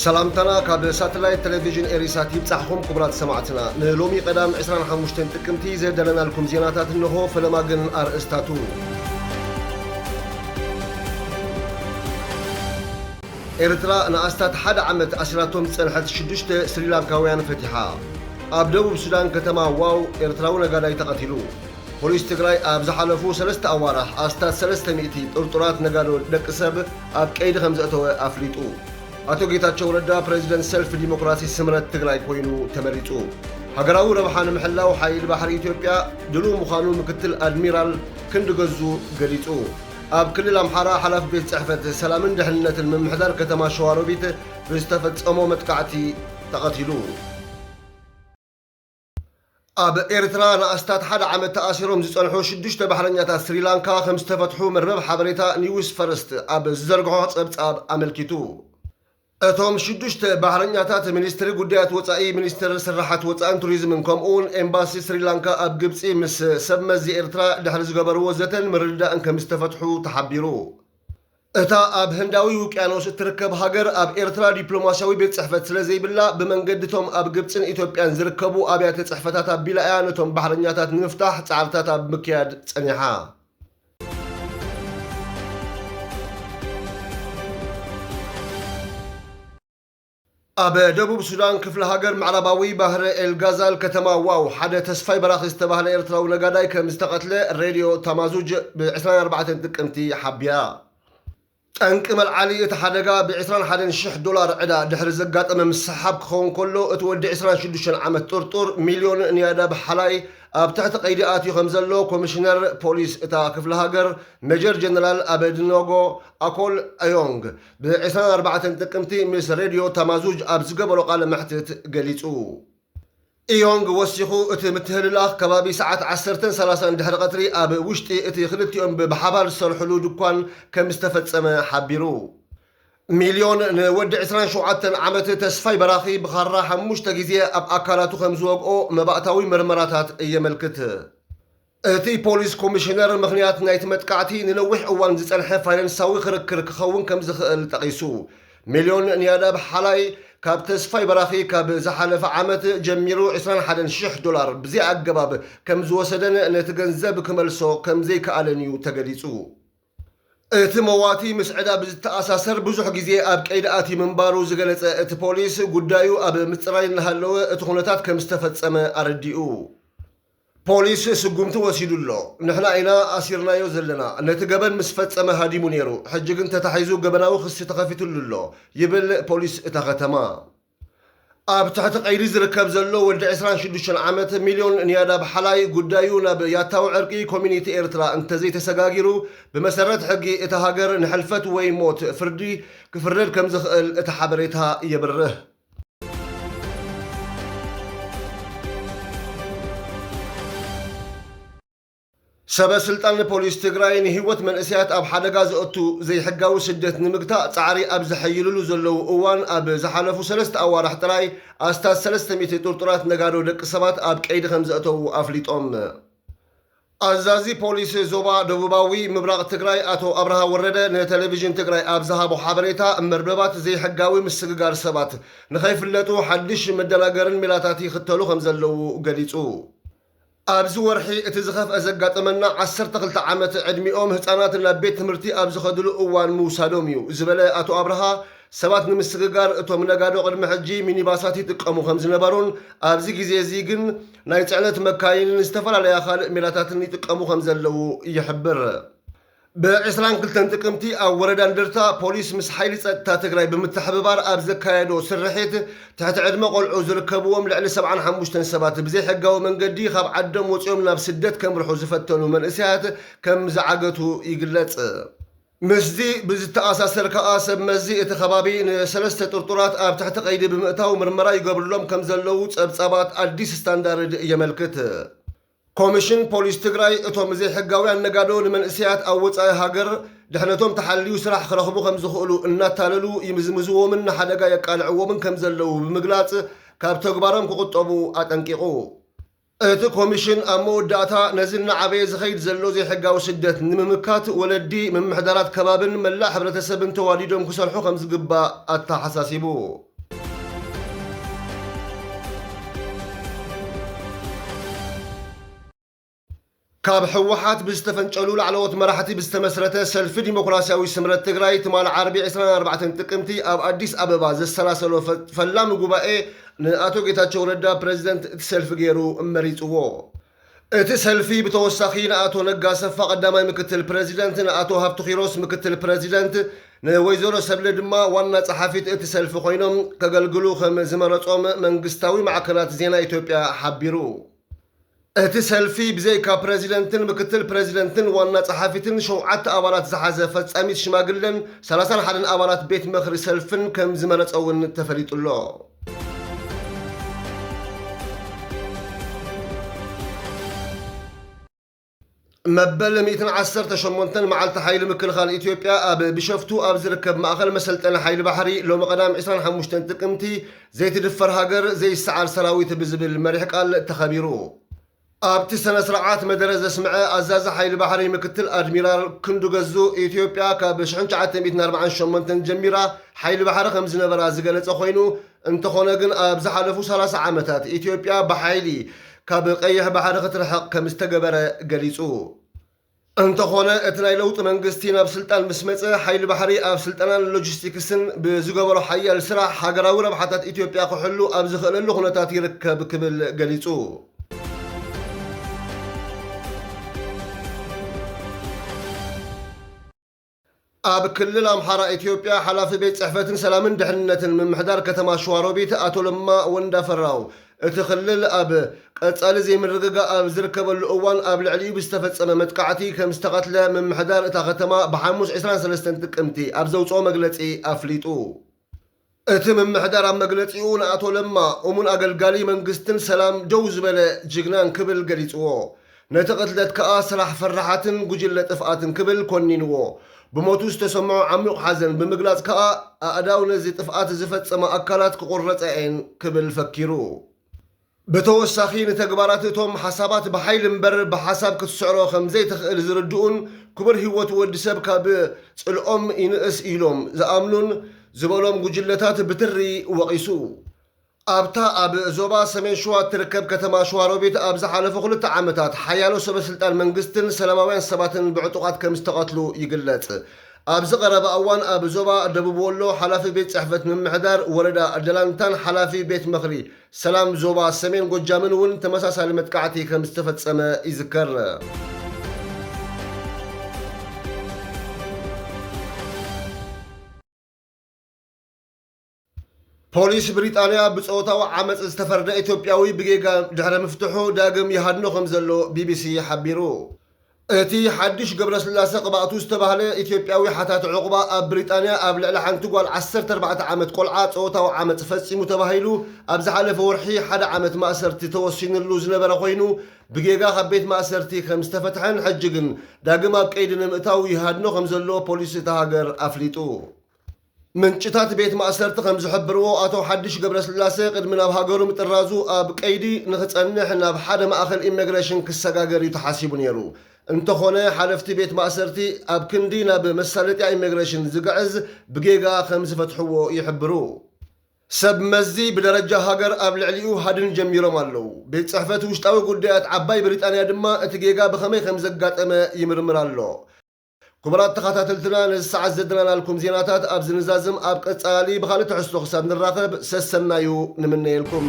سلامتنا كاب ساتلايت تلفزيون إريسات يبصحكم كبرات سماعتنا نلومي قدام 25 تقمتي زدلنا لكم زيناتات النهو فلماجن أرستاتو إرترا نأستات حد عمت أسراتهم سنحت شدشت سريلانكاويان فتحا أبدو بسودان كتما واو إرتراونا قاداي تقتلو بوليس تግራይ ኣብ ዝሓለፉ 3 ኣዋርሕ ኣስታት 300 ጥርጡራት ነጋዶ ደቂ ሰብ ኣብ ቀይዲ ከም ዘእተወ ኣፍሊጡ ኣቶ ጌታቸው ረዳ ፕሬዝደንት ሰልፍ ዲሞክራሲ ስምረት ትግራይ ኮይኑ ተመሪጹ ሃገራዊ ረብሓን ምሕላው ሓይል ባሕሪ ኢትዮጵያ ድሉ ምዃኑ ምክትል ኣድሚራል ክንድገዙ ገሊጹ ኣብ ክልል ኣምሓራ ሓላፊ ቤት ጽሕፈት ሰላምን ድሕንነትን ምምሕዳር ከተማ ሸዋሮቢት ብዝተፈጸሞ መጥቃዕቲ ተቐቲሉ ኣብ ኤርትራ ንኣስታት ሓደ ዓመት ተኣሲሮም ዝጸንሑ 6 ባሕረኛታት ስሪላንካ ከም ዝተፈትሑ መርበብ ሓበሬታ ኒውስ ፈርስት ኣብ ዝዘርግሖ ጸብጻብ ኣመልኪቱ እቶም 6 ባሕረኛታት ሚኒስትሪ ጉዳያት ወጻኢ ሚኒስትር ስራሓት ወጻኢን ቱሪዝምን ከምኡውን ኤምባሲ ስሪላንካ ኣብ ግብጺ ምስ ሰብ መዚ ኤርትራ ድሕሪ ዝገበርዎ ዘተን ምርድዳእን ከም ዝተፈትሑ ተሓቢሩ እታ ኣብ ህንዳዊ ውቅያኖስ እትርከብ ሃገር ኣብ ኤርትራ ዲፕሎማሲያዊ ቤት ጽሕፈት ስለዘይብላ ብመንገድቶም ኣብ ግብጽን ኢትዮጵያን ዝርከቡ ኣብያተ ጽሕፈታት ኣቢላ እያ ነቶም ባሕረኛታት ንምፍታሕ ጻዕርታት ኣብ ምክያድ ጸኒሓ ኣብ ደቡብ ሱዳን ክፍለ ሃገር ምዕራባዊ ባህረ ኤልጋዛል ከተማ ዋው ሓደ ተስፋይ በራኺ ዝተባህለ ኤርትራዊ ነጋዳይ ከም ዝተቐትለ ሬድዮ ታማዙጅ ብ24 ጥቅምቲ ሓቢያ ጠንቂ መልዓሊ እቲ ሓደጋ ብ$21,000 ዕዳ ድሕሪ ዘጋጠመ ምስሓብ ክኸውን ከሎ እቲ ወዲ 26 ዓመት ጥርጡር ሚልዮን ኒያዳ ብሓላይ ኣብ ትሕቲ ቀይዲ ኣትዩ ከም ዘሎ ኮሚሽነር ፖሊስ እታ ክፍለ ሃገር ሜጀር ጀነራል ኣበድኖጎ ኣኮል ኣዮንግ ብ24 ጥቅምቲ ምስ ሬድዮ ታማዙጅ ኣብ ዝገበሮ ቃለ መሕትት ገሊጹ ኢዮንግ ወሲኹ እቲ ምትህልላኽ ከባቢ ሰዓት 10:30 ድሕሪ ቀትሪ ኣብ ውሽጢ እቲ ክልቲኦም ብሓባር ዝሰርሕሉ ድኳን ከም ዝተፈጸመ ሓቢሩ ሚልዮን ንወዲ 27 ዓመት ተስፋይ በራኺ ብኻራ 5 ግዜ ኣብ ኣካላቱ ከም ዝወግኦ መባእታዊ ምርመራታት እየመልክት እቲ ፖሊስ ኮሚሽነር ምኽንያት ናይቲ መጥቃዕቲ ንነዊሕ እዋን ዝጸንሐ ፋይናንሳዊ ክርክር ክኸውን ከም ዝኽእል ጠቒሱ ሚልዮን ኒያዳ ብሓላይ ካብ ተስፋይ በራኺ ካብ ዝሓለፈ ዓመት ጀሚሩ $21,000 ብዘይ ኣገባብ ከም ዝወሰደን ነቲ ገንዘብ ክመልሶ ከም ዘይከኣለን እዩ ተገሊጹ እቲ መዋቲ ምስ ዕዳ ብዝተኣሳሰር ብዙሕ ግዜ ኣብ ቀይዲ ኣትዩ ምንባሩ ዝገለጸ እቲ ፖሊስ ጉዳዩ ኣብ ምጽራይ እናሃለወ እቲ ኩነታት ከም ዝተፈጸመ ኣረዲኡ ፖሊስ ስጉምቲ ወሲዱሎ ንሕና ኢና ኣሲርናዮ ዘለና ነቲ ገበን ምስ ፈጸመ ሃዲሙ ነይሩ ሕጂ ግን ተታሒዙ ገበናዊ ክሲ ተኸፊቱሉሎ ይብል ፖሊስ እታ ከተማ ኣብ ትሕቲ ቀይዲ ዝርከብ ዘሎ ወዲ 26 ዓመት ሚልዮን ኒያዳ ብሓላይ ጉዳዩ ናብ ያታዊ ዕርቂ ኮሚኒቲ ኤርትራ እንተዘይተሰጋጊሩ ብመሰረት ሕጊ እቲ ሃገር ንሕልፈት ወይ ሞት ፍርዲ ክፍረድ ከም ዝኽእል እቲ ሓበሬታ የብርህ ሰበስልጣን ፖሊስ ትግራይ ንህይወት መንእስያት ኣብ ሓደጋ ዘእቱ ዘይሕጋዊ ስደት ንምግታእ ጻዕሪ ኣብ ዝሐይልሉ ዘለዉ እዋን ኣብ ዝሓለፉ 3 ኣዋርሕ ጥራይ ኣስታት 300 ጥርጡራት ነጋዶ ደቂ ሰባት ኣብ ቀይዲ ከም ዘእተዉ ኣፍሊጦም ኣዛዚ ፖሊስ ዞባ ደቡባዊ ምብራቕ ትግራይ ኣቶ ኣብርሃ ወረደ ንቴሌቪዥን ትግራይ ኣብ ዝሃቦ ሓበሬታ መርበባት ዘይሕጋዊ ምስግጋር ሰባት ንኸይፍለጡ ሓድሽ መደናገርን ሜላታት ይኽተሉ ከም ዘለዉ ገሊጹ ኣብዚ ወርሒ እቲ ዝኸፍአ ዘጋጠመና 12 ዓመት ዕድሚኦም ህፃናት ናብ ቤት ትምህርቲ ኣብ ዝኸድሉ እዋን ምውሳዶም እዩ ዝበለ ኣቶ ኣብርሃ ሰባት ንምስግጋር እቶም ነጋዶ ቅድሚ ሕጂ ሚኒባሳት ይጥቀሙ ከም ዝነበሩን ኣብዚ ግዜ እዚ ግን ናይ ጽዕነት መካይንን ዝተፈላለያ ካልእ ሜላታትን ይጥቀሙ ከም ዘለዉ ይሕብር ብ22 ጥቅምቲ ኣብ ወረዳ እንደርታ ፖሊስ ምስ ሓይሊ ጸጥታ ትግራይ ብምትሕብባር ኣብ ዘካየዶ ስርሒት ትሕቲ ዕድመ ቆልዑ ዝርከብዎም ልዕሊ 75 ሰባት ብዘይ ሕጋዊ መንገዲ ካብ ዓዶም ወፂኦም ናብ ስደት ከምርሑ ዝፈተኑ መንእስያት ከም ዝዓገቱ ይግለጽ ምስዚ ብዝተኣሳሰር ከዓ ሰብ መዚ እቲ ከባቢ ን3 ጥርጡራት ኣብ ትሕቲ ቀይዲ ብምእታው ምርመራ ይገብርሎም ከም ዘለዉ ጸብጻባት ኣዲስ ስታንዳርድ የመልክት ኮሚሽን ፖሊስ ትግራይ እቶም ዘይሕጋውያን ነጋዶ ንመንእስያት ኣብ ወፃኢ ሃገር ድሕነቶም ተሓልዩ ስራሕ ክረኽቡ ከም ዝኽእሉ እናታለሉ ይምዝምዝዎምን ሓደጋ የቃልዕዎምን ከም ዘለዉ ብምግላጽ ካብ ተግባሮም ክቁጠቡ ኣጠንቂቑ እቲ ኮሚሽን ኣብ መወዳእታ ነዚ እናዓበየ ዝኸይድ ዘሎ ዘይሕጋዊ ስደት ንምምካት ወለዲ ምምሕዳራት ከባብን መላእ ሕብረተሰብን ተዋዲዶም ክሰርሑ ከም ዝግባእ ኣተሓሳሲቡ ካብ ሕወሓት ብዝተፈንጨሉ ላዕለዎት መራሕቲ ብዝተመስረተ ሰልፊ ዲሞክራሲያዊ ስምረት ትግራይ ትማል ዓርቢ 24 ጥቅምቲ ኣብ ኣዲስ ኣበባ ዘሰላሰሎ ፈላሚ ጉባኤ ንኣቶ ጌታቸው ረዳ ፕሬዚደንት እቲ ሰልፊ ገይሩ መሪፅዎ። እቲ ሰልፊ ብተወሳኺ ንኣቶ ነጋ ሰፋ ቀዳማይ ምክትል ፕሬዚደንት፣ ንኣቶ ሃብቱ ኪሮስ ምክትል ፕሬዚደንት፣ ንወይዘሮ ሰብለ ድማ ዋና ጸሓፊት እቲ ሰልፊ ኮይኖም ከገልግሉ ከም ዝመረጾም መንግስታዊ ማዕከናት ዜና ኢትዮጵያ ሓቢሩ። እቲ ሰልፊ ብዘይካ ፕሬዚደንትን ምክትል ፕሬዚደንትን ዋና ጸሓፊትን 7 ኣባላት ዝሓዘ ፈጻሚት ሽማግለን 31 ኣባላት ቤት መኽሪ ሰልፍን ከም ዝመረጸውን ተፈሊጡሎ። መበል 118 መዓልቲ ሓይሊ ምክልኻል ኢትዮጵያ ኣብ ቢሾፍቱ ኣብ ዝርከብ ማእኸል መሰልጠኒ ሓይሊ ባሕሪ ሎሚ ቀዳም 25 ጥቅምቲ ዘይትድፈር ሃገር ዘይሰዓር ሰራዊት ብዝብል መሪሕ ቃል ተኸቢሩ። ኣብቲ ስነ ስርዓት መደረ ዘስምዐ ኣዛዚ ሓይሊ ባሕሪ ምክትል ኣድሚራል ክንዱ ገዙ ኢትዮጵያ ካብ 1948 ጀሚራ ሓይሊ ባሕሪ ከም ዝነበራ ዝገለጸ ኮይኑ እንተኾነ ግን ኣብ ዝሓለፉ 30 ዓመታት ኢትዮጵያ ብሓይሊ ካብ ቀይሕ ባሕሪ ክትርሕቕ ከም ዝተገበረ ገሊጹ። እንተኾነ እቲ ናይ ለውጢ መንግስቲ ናብ ስልጣን ምስ መፀ ሓይሊ ባሕሪ ኣብ ስልጠናን ሎጂስቲክስን ብዝገበሮ ሓያል ስራሕ ሃገራዊ ረብሓታት ኢትዮጵያ ክሕሉ ኣብ ዝኽእለሉ ኩነታት ይርከብ ክብል ገሊጹ። ኣብ ክልል ኣምሓራ ኢትዮጵያ ሓላፊ ቤት ጽሕፈትን ሰላምን ድሕንነትን ምምሕዳር ከተማ ሸዋሮቢት ኣቶ ለማ ወንዳፈራው እቲ ክልል ኣብ ቀጻሊ ዘይምርግጋእ ኣብ ዝርከበሉ እዋን ኣብ ልዕሊኡ ብዝተፈጸመ መጥቃዕቲ ከም ዝተቐትለ ምምሕዳር እታ ከተማ ብሓሙስ 23 ጥቅምቲ ኣብ ዘውፅኦ መግለጺ ኣፍሊጡ። እቲ ምምሕዳር ኣብ መግለጺኡ ንኣቶ ለማ እሙን ኣገልጋሊ መንግስትን ሰላም ደው ዝበለ ጅግናን ክብል ገሊጽዎ። ነቲ ቅትለት ከኣ ስራሕ ፈራሓትን ጉጅለ ጥፍኣትን ክብል ኮኒንዎ። ብሞቱ ዝተሰምዖ ዓሚቕ ሓዘን ብምግላጽ ከኣ ኣእዳው ነዚ ጥፍኣት ዝፈጸመ ኣካላት ክቑረፀ እየን ክብል ፈኪሩ። ብተወሳኺ ንተግባራት እቶም ሓሳባት ብሓይሊ እምበር ብሓሳብ ክትስዕሮ ከም ዘይትኽእል ዝርድኡን ክቡር ህይወት ወዲ ሰብ ካብ ጽልኦም ይንእስ ኢሎም ዝኣምኑን ዝበሎም ጉጅለታት ብትሪ ወቒሱ። ኣብታ ኣብ ዞባ ሰሜን ሸዋ ትርከብ ከተማ ሸዋሮቢት ኣብ ዝሓለፈ 2 ዓመታት ሓያሎ ሰበስልጣን መንግስትን ሰላማውያን ሰባትን ብዕጡቓት ከም ዝተቐትሉ ይግለጽ። ኣብ ዝቐረበ እዋን ኣብ ዞባ ደቡብ ወሎ ሓላፊ ቤት ጽሕፈት ምምሕዳር ወረዳ ደላንታን ሓላፊ ቤት መኽሪ ሰላም ዞባ ሰሜን ጎጃምን እውን ተመሳሳሊ መጥቃዕቲ ከም ዝተፈጸመ ይዝከር። ፖሊስ ብሪጣንያ ብፆታዊ ዓመፅ ዝተፈረደ ኢትዮጵያዊ ብጌጋ ድሕረ ምፍትሑ ዳግም ይሃድኖ ከም ዘሎ ቢቢሲ ሓቢሩ። እቲ ሓድሽ ገብረስላሴ ቅባእቱ ዝተባህለ ኢትዮጵያዊ ሓታት ዕቑባ ኣብ ብሪጣንያ ኣብ ልዕሊ ሓንቲ ጓል 14 ዓመት ቆልዓ ፆታዊ ዓመፅ ፈፂሙ ተባሂሉ ኣብ ዝሓለፈ ወርሒ 1 ዓመት ማእሰርቲ ተወሲኑሉ ዝነበረ ኮይኑ ብጌጋ ካብ ቤት ማእሰርቲ ከም ዝተፈትሐን ሕጂ ግን ዳግም ኣብ ቀይዲ ንምእታው ይሃድኖ ከም ዘሎ ፖሊስ እታ ሃገር ኣፍሊጡ። ምንጭታት ቤት ማእሰርቲ ከም ዝሕብርዎ ኣቶ ሓድሽ ገብረስላሴ ቅድሚ ናብ ሃገሩ ምጥራዙ ኣብ ቀይዲ ንኽጸንሕ ናብ ሓደ ማእኸል ኢሚግሬሽን ክሰጋገር እዩ ተሓሲቡ ነይሩ። እንተኾነ ሓለፍቲ ቤት ማእሰርቲ ኣብ ክንዲ ናብ መሳለጥያ ኢሚግሬሽን ዝግዕዝ ብጌጋ ከም ዝፈትሕዎ ይሕብሩ። ሰብ መዚ ብደረጃ ሃገር ኣብ ልዕሊኡ ሃድን ጀሚሮም ኣለዉ። ቤት ጽሕፈት ውሽጣዊ ጉዳያት ዓባይ ብሪጣንያ ድማ እቲ ጌጋ ብኸመይ ከም ዘጋጠመ ይምርምር ኣሎ። ክቡራት ተኸታተልትና ነዚ ሰዓት ዘድናናልኩም ዜናታት ኣብ ዝንዛዝም ኣብ ቀጻሊ ብኻልእ ትሕዝቶ ክሳብ ንራኸብ ሰሰናዩ ንምነየልኩም።